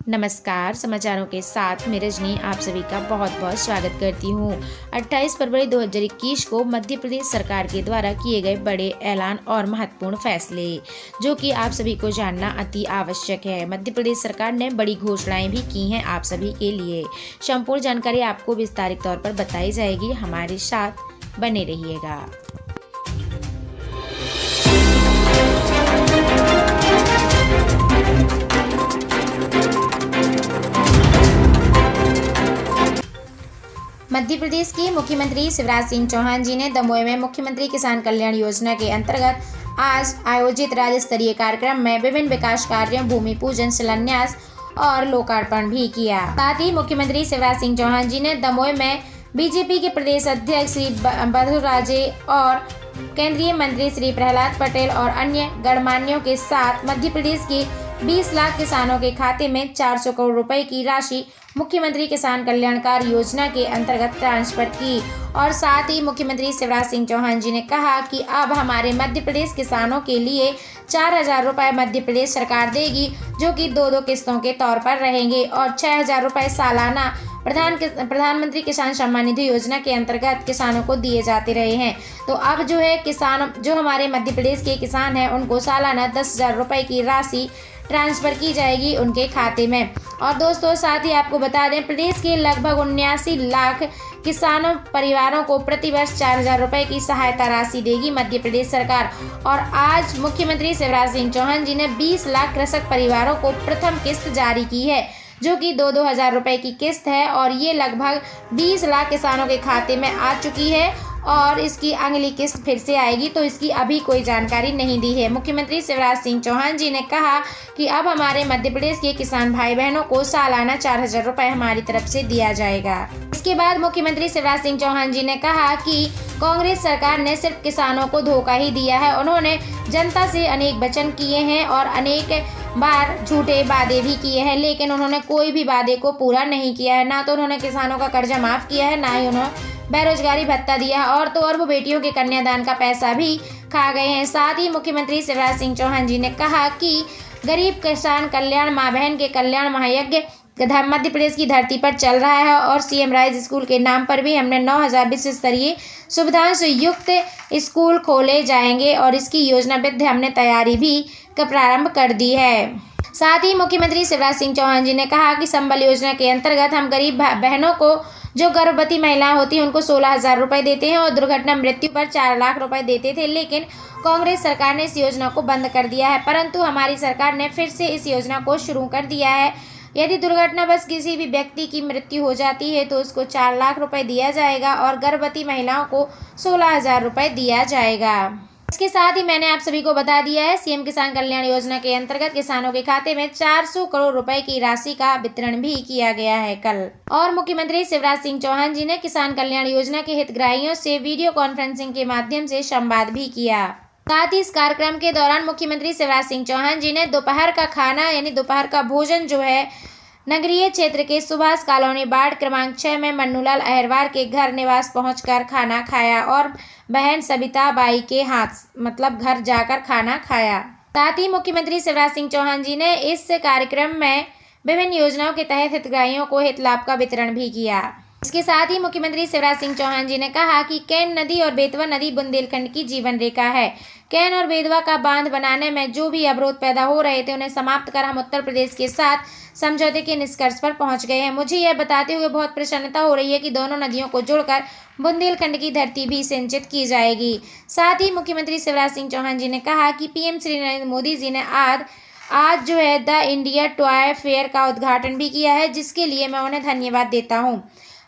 नमस्कार, समाचारों के साथ मैं रजनी आप सभी का बहुत बहुत स्वागत करती हूँ। 28 फरवरी 2021 को मध्य प्रदेश सरकार के द्वारा किए गए बड़े ऐलान और महत्वपूर्ण फैसले, जो कि आप सभी को जानना अति आवश्यक है। मध्य प्रदेश सरकार ने बड़ी घोषणाएं भी की हैं आप सभी के लिए। संपूर्ण जानकारी आपको विस्तारित तौर पर बताई जाएगी, हमारे साथ बने रहिएगा। मध्य प्रदेश के मुख्यमंत्री शिवराज सिंह चौहान जी ने दमोह में मुख्यमंत्री किसान कल्याण योजना के अंतर्गत आज आयोजित राज्य स्तरीय कार्यक्रम में विभिन्न विकास कार्यों, भूमि पूजन, शिलान्यास और लोकार्पण भी किया। साथ ही मुख्यमंत्री शिवराज सिंह चौहान जी ने दमोह में बीजेपी के प्रदेश अध्यक्ष श्री बधुराजे और केंद्रीय मंत्री श्री प्रहलाद पटेल और अन्य गणमान्यों के साथ मध्य प्रदेश के 20 लाख किसानों के खाते में 400 करोड़ रुपए की राशि मुख्यमंत्री किसान कल्याणकार योजना के अंतर्गत ट्रांसफर की। और साथ ही मुख्यमंत्री शिवराज सिंह चौहान जी ने कहा कि अब हमारे मध्य प्रदेश किसानों के लिए 4,000 रुपये मध्य प्रदेश सरकार देगी, जो कि दो किस्तों के तौर पर रहेंगे, और 6,000 रुपये सालाना प्रधानमंत्री किसान सम्मान निधि योजना के अंतर्गत किसानों को दिए जाते रहे हैं। तो अब जो है किसान, जो हमारे मध्य प्रदेश के किसान हैं, उनको सालाना 10,000 रुपये की राशि ट्रांसफर की जाएगी उनके खाते में। और दोस्तों, साथ ही आपको बता दें, प्रदेश के लगभग 79 लाख किसानों परिवारों को प्रतिवर्ष 4,000 रुपये की सहायता राशि देगी मध्य प्रदेश सरकार। और आज मुख्यमंत्री शिवराज सिंह चौहान जी ने 20 लाख कृषक परिवारों को प्रथम किस्त जारी की है, जो कि 2,000 रुपये की किस्त है, और ये लगभग 20 लाख किसानों के खाते में आ चुकी है और इसकी अगली किस्त फिर से आएगी, तो इसकी अभी कोई जानकारी नहीं दी है। मुख्यमंत्री शिवराज सिंह चौहान जी ने कहा कि अब हमारे मध्य प्रदेश के किसान भाई बहनों को सालाना 4,000 रुपये हमारी तरफ से दिया जाएगा। इसके बाद मुख्यमंत्री शिवराज सिंह चौहान जी ने कहा कि कांग्रेस सरकार ने सिर्फ किसानों को धोखा ही दिया है। उन्होंने जनता से अनेक वचन किए हैं और अनेक बार झूठे वादे भी किए हैं, लेकिन उन्होंने कोई भी वादे को पूरा नहीं किया है। ना तो उन्होंने किसानों का कर्जा माफ किया है, ना ही उन्होंने बेरोजगारी भत्ता दिया है, और तो और वो बेटियों के कन्यादान का पैसा भी खा गए हैं। साथ ही मुख्यमंत्री शिवराज सिंह चौहान जी ने कहा कि गरीब किसान कल्याण, माँ बहन के कल्याण महायज्ञ मध्य प्रदेश की धरती पर चल रहा है, और सीएम राइज स्कूल के नाम पर भी हमने 9,000 विश्व स्तरीय सुविधाओं से युक्त स्कूल खोले जाएंगे, और इसकी योजनाबद्ध हमने तैयारी भी का प्रारंभ कर दी है। साथ ही मुख्यमंत्री शिवराज सिंह चौहान जी ने कहा कि संबल योजना के अंतर्गत हम गरीब बहनों को, जो गर्भवती महिलाएं होती हैं, उनको 16,000 रुपये देते हैं, और दुर्घटना मृत्यु पर 4 लाख रुपए देते थे, लेकिन कांग्रेस सरकार ने इस योजना को बंद कर दिया है। परंतु हमारी सरकार ने फिर से इस योजना को शुरू कर दिया है। यदि दुर्घटनावश किसी भी व्यक्ति की मृत्यु हो जाती है तो उसको 4 लाख रुपए दिया जाएगा, और गर्भवती महिलाओं को 16,000 रुपये दिया जाएगा। इसके साथ ही मैंने आप सभी को बता दिया है, सीएम किसान कल्याण योजना के अंतर्गत किसानों के खाते में 400 करोड़ रुपए की राशि का वितरण भी किया गया है कल। और मुख्यमंत्री शिवराज सिंह चौहान जी ने किसान कल्याण योजना के हितग्राहियों से वीडियो कॉन्फ्रेंसिंग के माध्यम से संवाद भी किया। साथ ही इस कार्यक्रम के दौरान मुख्यमंत्री शिवराज सिंह चौहान जी ने दोपहर का खाना, यानी दोपहर का भोजन जो है, नगरीय क्षेत्र के सुभाष कॉलोनी वार्ड क्रमांक 6 में मन्नूलाल अहिरवार के घर निवास पहुंचकर खाना खाया, और बहन सबिता बाई के हाथ घर जाकर खाना खाया। साथ ही मुख्यमंत्री शिवराज सिंह चौहान जी ने इस कार्यक्रम में विभिन्न योजनाओं के तहत हितग्राहियों को हित लाभ का वितरण भी किया। इसके साथ ही मुख्यमंत्री शिवराज सिंह चौहान जी ने कहा कि केन नदी और बेतवा नदी बुंदेलखंड की जीवन रेखा है। केन और बेतवा का बांध बनाने में जो भी अवरोध पैदा हो रहे थे, उन्हें समाप्त कर हम उत्तर प्रदेश के साथ समझौते के निष्कर्ष पर पहुंच गए हैं। मुझे यह बताते हुए बहुत प्रसन्नता हो रही है कि दोनों नदियों को जोड़कर बुंदेलखंड की धरती भी सिंचित की जाएगी। साथ ही मुख्यमंत्री शिवराज सिंह चौहान जी ने कहा कि पीएम श्री नरेंद्र मोदी जी ने आज जो है द इंडिया टॉय फेयर का उद्घाटन भी किया है, जिसके लिए मैं उन्हें धन्यवाद देता हूँ।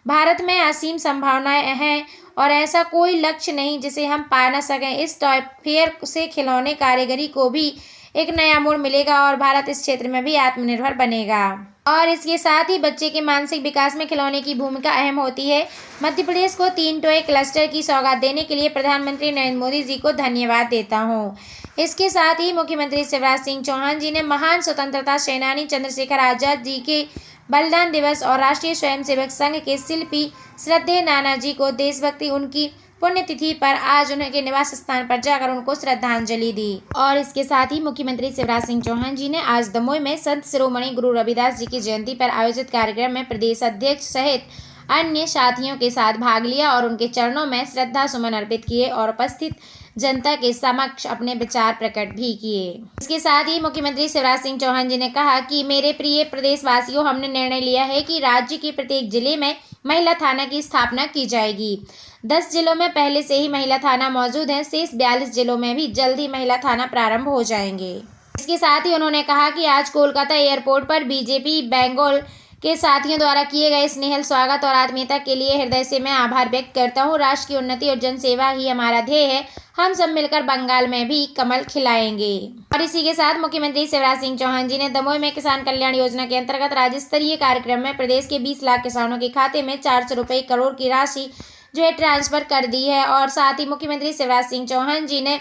भारत में असीम संभावनाएं हैं और ऐसा कोई लक्ष्य नहीं जिसे हम पा न सकें। इस टॉय फेयर से खिलौने कारीगरी को भी एक नया मोड़ मिलेगा, और भारत इस क्षेत्र में भी आत्मनिर्भर बनेगा। और इसके साथ ही बच्चे के मानसिक विकास में खिलौने की भूमिका अहम होती है। मध्य प्रदेश को 3 टॉय क्लस्टर की सौगात देने के लिए प्रधानमंत्री नरेंद्र मोदी जी को धन्यवाद देता हूँ। इसके साथ ही मुख्यमंत्री शिवराज सिंह चौहान जी ने महान स्वतंत्रता सेनानी चंद्रशेखर आजाद जी के बलिदान दिवस और राष्ट्रीय स्वयंसेवक संघ के शिल्पी श्रद्धेय नानाजी को देशभक्ति, उनकी पुण्यतिथि पर आज उनके निवास स्थान पर जाकर उनको श्रद्धांजलि दी। और इसके साथ ही मुख्यमंत्री शिवराज सिंह चौहान जी ने आज दमोह में संत शिरोमणि गुरु रविदास जी की जयंती पर आयोजित कार्यक्रम में प्रदेश अध्यक्ष सहित अन्य साथियों के साथ भाग लिया और उनके चरणों में श्रद्धा सुमन अर्पित किए और उपस्थित जनता के समक्ष अपने विचार प्रकट भी किए। इसके साथ ही मुख्यमंत्री शिवराज सिंह चौहान जी ने कहा कि मेरे प्रिय प्रदेशवासियों, हमने निर्णय लिया है कि राज्य के प्रत्येक जिले में महिला थाना की स्थापना की जाएगी। 10 जिलों में पहले से ही महिला थाना मौजूद है, शेष 42 जिलों में भी जल्द ही महिला थाना प्रारंभ हो जाएंगे। इसके साथ ही उन्होंने कहा कि आज कोलकाता एयरपोर्ट पर बीजेपी बंगाल के साथियों द्वारा किए गए स्नेहल स्वागत और आत्मीयता के लिए हृदय से मैं आभार व्यक्त करता हूं। राष्ट्र की उन्नति और जनसेवा ही हमारा ध्येय है। हम सब मिलकर बंगाल में भी कमल खिलाएंगे। और इसी के साथ मुख्यमंत्री शिवराज सिंह चौहान जी ने दमोह में किसान कल्याण योजना के अंतर्गत राज्य स्तरीय कार्यक्रम में प्रदेश के 20 लाख किसानों के खाते में 400 रुपये करोड़ की राशि जो है ट्रांसफर कर दी है। और साथ ही मुख्यमंत्री शिवराज सिंह चौहान जी ने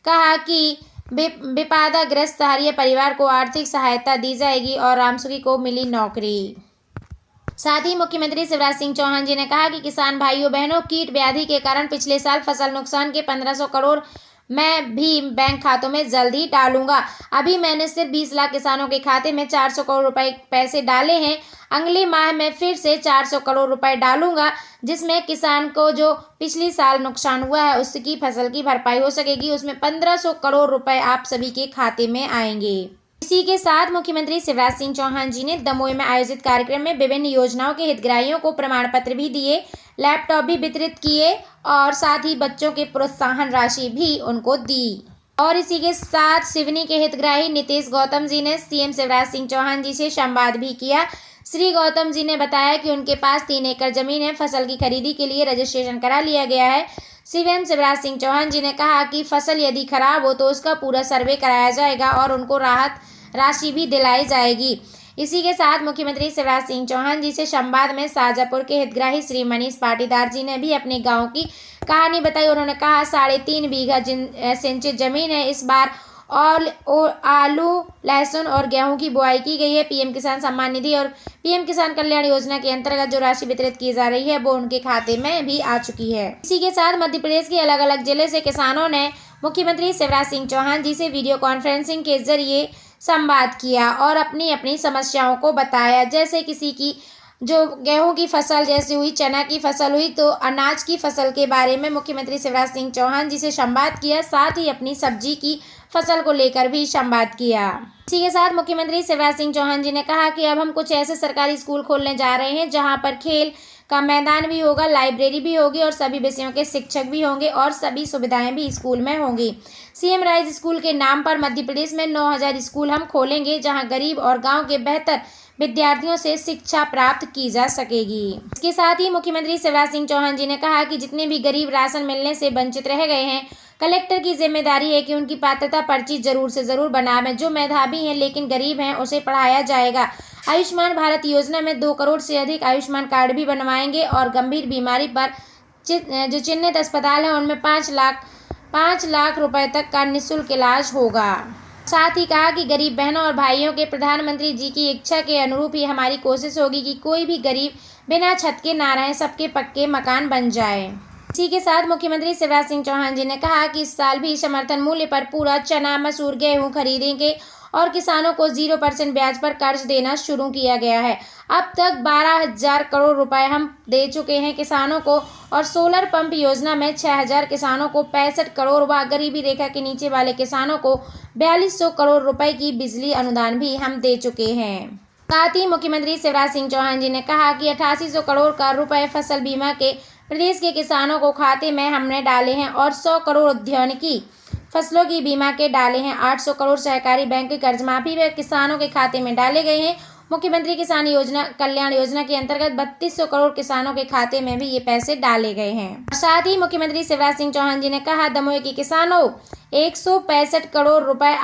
कहा कि विपादाग्रस्त सहारिया परिवार को आर्थिक सहायता दी जाएगी और रामसुखी को मिली नौकरी। साथ ही मुख्यमंत्री शिवराज सिंह चौहान जी ने कहा कि किसान भाइयों बहनों, कीट व्याधि के कारण पिछले साल फसल नुकसान के 1500 करोड़ मैं भी बैंक खातों में जल्द ही डालूंगा। अभी मैंने सिर्फ 20 लाख किसानों के खाते में 400 करोड़ रुपए पैसे डाले हैं। अगले माह में फिर से 400 करोड़ रुपए डालूंगा, जिसमें किसान को जो पिछले साल नुकसान हुआ है उसकी फसल की भरपाई हो सकेगी। उसमें 1500 करोड़ रुपए आप सभी के खाते में आएंगे। इसी के साथ मुख्यमंत्री शिवराज सिंह चौहान जी ने दमोह में आयोजित कार्यक्रम में विभिन्न योजनाओं के हितग्राहियों को प्रमाण पत्र भी दिए, लैपटॉप भी वितरित किए और साथ ही बच्चों के प्रोत्साहन राशि भी उनको दी। और इसी के साथ सिवनी के हितग्राही नितेश गौतम जी ने सीएम शिवराज सिंह चौहान जी से संवाद भी किया। श्री गौतम जी ने बताया कि उनके पास 3 एकड़ जमीन है, फसल की खरीदी के लिए रजिस्ट्रेशन करा लिया गया है। सीएम शिवराज सिंह चौहान जी ने कहा कि फसल यदि खराब हो तो उसका पूरा सर्वे कराया जाएगा और उनको राहत राशि भी दिलाई जाएगी। इसी के साथ मुख्यमंत्री शिवराज सिंह चौहान जी से संवाद में शाहजहाँपुर के हितग्राही श्री मनीष पाटीदार जी ने भी अपने गांव की कहानी बताई। उन्होंने कहा 3.5 बीघा सिंचित जमीन है। इस बार और आलू, लहसुन और गेहूं की बुआई की गई है। पीएम किसान सम्मान निधि और पीएम किसान कल्याण योजना के अंतर्गत जो राशि वितरित की जा रही है वो उनके खाते में भी आ चुकी है। इसी के साथ मध्य प्रदेश के अलग अलग जिले से किसानों ने मुख्यमंत्री शिवराज सिंह चौहान जी से वीडियो कॉन्फ्रेंसिंग के जरिए संवाद किया और अपनी अपनी समस्याओं को बताया। जैसे किसी की जो गेहूं की फसल जैसे हुई, चना की फसल हुई, तो अनाज की फसल के बारे में मुख्यमंत्री शिवराज सिंह चौहान जी से संवाद किया। साथ ही अपनी सब्जी की फसल को लेकर भी संवाद किया। इसी के साथ मुख्यमंत्री शिवराज सिंह चौहान जी ने कहा कि अब हम कुछ ऐसे सरकारी स्कूल खोलने जा रहे हैं जहां पर खेल का मैदान भी होगा, लाइब्रेरी भी होगी और सभी विषयों के शिक्षक भी होंगे और सभी सुविधाएं भी स्कूल में होंगी। सीएम राइज स्कूल के नाम पर मध्य प्रदेश में 9000 स्कूल हम खोलेंगे जहां गरीब और गांव के बेहतर विद्यार्थियों से शिक्षा प्राप्त की जा सकेगी। इसके साथ ही मुख्यमंत्री शिवराज सिंह चौहान जी ने कहा कि जितने भी गरीब राशन मिलने से वंचित रह गए हैं, कलेक्टर की जिम्मेदारी है कि उनकी पात्रता पर्ची जरूर से जरूर बनावें। जो मेधावी हैं लेकिन गरीब हैं उसे पढ़ाया जाएगा। आयुष्मान भारत योजना में 2 करोड़ से अधिक आयुष्मान कार्ड भी बनवाएंगे और गंभीर बीमारी पर जो चिन्हित अस्पताल हैं उनमें 5 लाख रुपए तक का निःशुल्क इलाज होगा। साथ ही कहा कि गरीब बहनों और भाइयों के प्रधानमंत्री जी की इच्छा के अनुरूप ही हमारी कोशिश होगी कि कोई भी गरीब बिना छत के ना रहे, सबके पक्के मकान बन जाए। इसी के साथ मुख्यमंत्री शिवराज सिंह चौहान जी ने कहा कि इस साल भी समर्थन मूल्य पर पूरा चना, मसूर, गेहूं खरीदेंगे और किसानों को 0% ब्याज पर कर्ज देना शुरू किया गया है। अब तक 12,000 करोड़ रुपए हम दे चुके हैं किसानों को और सोलर पंप योजना में 6,000 किसानों को 65 करोड़ व गरीबी रेखा के नीचे वाले किसानों को 4200 करोड़ रुपए की बिजली अनुदान भी हम दे चुके हैं। साथ ही मुख्यमंत्री शिवराज सिंह चौहान जी ने कहा कि 8800 करोड़ का रुपए फसल बीमा के प्रदेश के किसानों को खाते में हमने डाले हैं और 100 करोड़ उद्यानिकी फसलों की बीमा के डाले हैं। 800 करोड़ सहकारी बैंक की कर्ज माफी व किसानों के खाते में डाले गए हैं। मुख्यमंत्री किसान कल्याण योजना के अंतर्गत 3200 करोड़ किसानों के खाते में भी ये पैसे डाले गए हैं। साथ ही मुख्यमंत्री शिवराज सिंह चौहान जी ने कहा, दमोह के किसानों 165 करोड़ रुपए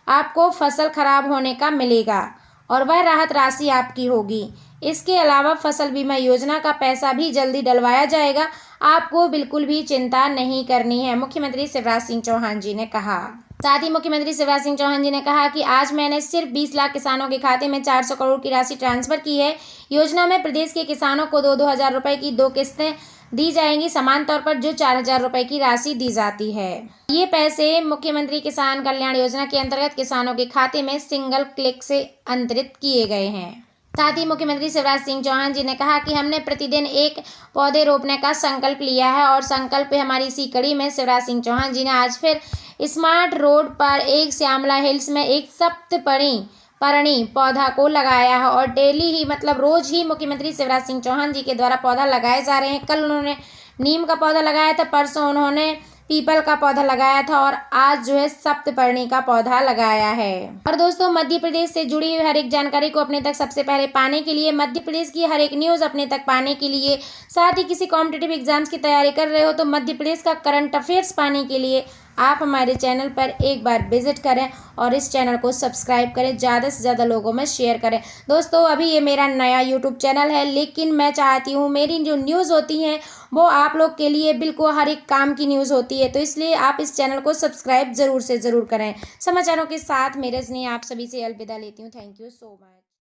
आपको फसल खराब होने का मिलेगा और वह राहत राशि आपकी होगी। इसके अलावा फसल बीमा योजना का पैसा भी जल्दी डलवाया जाएगा। आपको बिल्कुल भी चिंता नहीं करनी है, मुख्यमंत्री शिवराज सिंह चौहान जी ने कहा। साथ ही मुख्यमंत्री शिवराज सिंह चौहान जी ने कहा कि आज मैंने सिर्फ 20 लाख किसानों के खाते में 400 करोड़ की राशि ट्रांसफर की है। योजना में प्रदेश के किसानों को 2-2 हज़ार रुपए की 2 किस्तें दी जाएंगी समान तौर पर जो 4,000 रुपए की राशि दी जाती है। ये पैसे मुख्यमंत्री किसान कल्याण योजना के अंतर्गत किसानों के खाते में सिंगल क्लिक से अंतरित किए गए हैं। साथ ही मुख्यमंत्री शिवराज सिंह चौहान जी ने कहा कि हमने प्रतिदिन एक पौधे रोपने का संकल्प लिया है और संकल्प पे हमारी इसी कड़ी में शिवराज सिंह चौहान जी ने आज फिर स्मार्ट रोड पर एक श्यामला हिल्स में एक सप्तपर्णी पौधा को लगाया है और डेली ही मतलब रोज ही मुख्यमंत्री शिवराज सिंह चौहान जी के द्वारा पौधा लगाए जा रहे हैं। कल उन्होंने नीम का पौधा लगाया था, परसों उन्होंने पीपल का पौधा लगाया था और आज जो है सप्तपर्णी का पौधा लगाया है। और दोस्तों, मध्य प्रदेश से जुड़ी हुई हर एक जानकारी को अपने तक सबसे पहले पाने के लिए, मध्य प्रदेश की हर एक न्यूज़ अपने तक पाने के लिए, साथ ही किसी कॉम्पिटिटिव एग्जाम्स की तैयारी कर रहे हो तो मध्य प्रदेश का करंट अफेयर्स पाने के लिए आप हमारे चैनल पर एक बार विजिट करें और इस चैनल को सब्सक्राइब करें, ज़्यादा से ज़्यादा लोगों में शेयर करें। दोस्तों, अभी ये मेरा नया यूट्यूब चैनल है, लेकिन मैं चाहती हूँ मेरी जो न्यूज़ होती हैं वो आप लोग के लिए बिल्कुल हर एक काम की न्यूज़ होती है, तो इसलिए आप इस चैनल को सब्सक्राइब ज़रूर से ज़रूर करें। समाचारों के साथ मेरे स्नेह आप सभी से अलविदा लेती हूँ। Thank you so much.